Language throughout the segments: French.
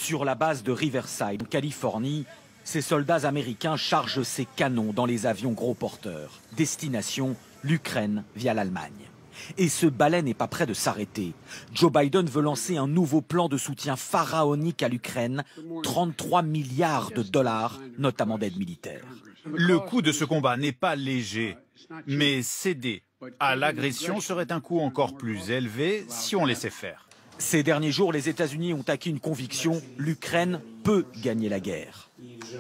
Sur la base de Riverside, en Californie, ces soldats américains chargent ces canons dans les avions gros porteurs. Destination, l'Ukraine via l'Allemagne. Et ce balai n'est pas prêt de s'arrêter. Joe Biden veut lancer un nouveau plan de soutien pharaonique à l'Ukraine, 33 milliards de dollars, notamment d'aide militaire. Le coût de ce combat n'est pas léger, mais céder à l'agression serait un coût encore plus élevé si on laissait faire. Ces derniers jours, les États-Unis ont acquis une conviction, l'Ukraine peut gagner la guerre.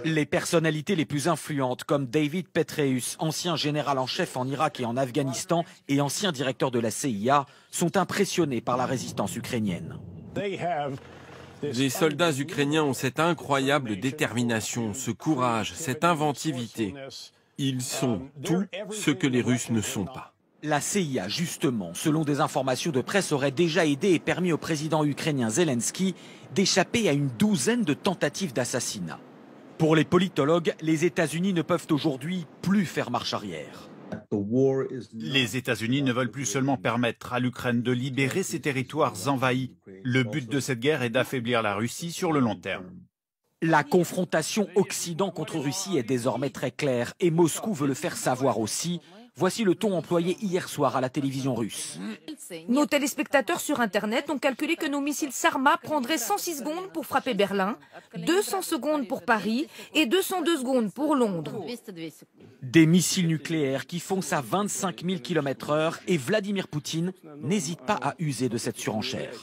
Les personnalités les plus influentes, comme David Petraeus, ancien général en chef en Irak et en Afghanistan et ancien directeur de la CIA, sont impressionnés par la résistance ukrainienne. Les soldats ukrainiens ont cette incroyable détermination, ce courage, cette inventivité. Ils sont tout ce que les Russes ne sont pas. La CIA, justement, selon des informations de presse, aurait déjà aidé et permis au président ukrainien Zelensky d'échapper à une douzaine de tentatives d'assassinat. Pour les politologues, les États-Unis ne peuvent aujourd'hui plus faire marche arrière. Les États-Unis ne veulent plus seulement permettre à l'Ukraine de libérer ses territoires envahis. Le but de cette guerre est d'affaiblir la Russie sur le long terme. La confrontation Occident contre Russie est désormais très claire et Moscou veut le faire savoir aussi. Voici le ton employé hier soir à la télévision russe. Nos téléspectateurs sur Internet ont calculé que nos missiles Sarma prendraient 106 secondes pour frapper Berlin, 200 secondes pour Paris et 202 secondes pour Londres. Des missiles nucléaires qui foncent à 25 000 km/h et Vladimir Poutine n'hésite pas à user de cette surenchère.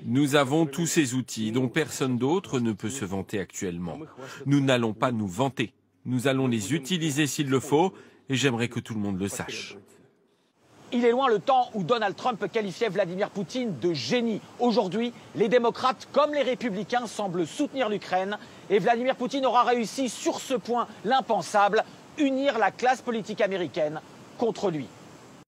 Nous avons tous ces outils dont personne d'autre ne peut se vanter actuellement. Nous n'allons pas nous vanter. Nous allons les utiliser s'il le faut. Et j'aimerais que tout le monde le sache. Il est loin le temps où Donald Trump qualifiait Vladimir Poutine de génie. Aujourd'hui, les démocrates comme les républicains semblent soutenir l'Ukraine. Et Vladimir Poutine aura réussi sur ce point l'impensable, unir la classe politique américaine contre lui.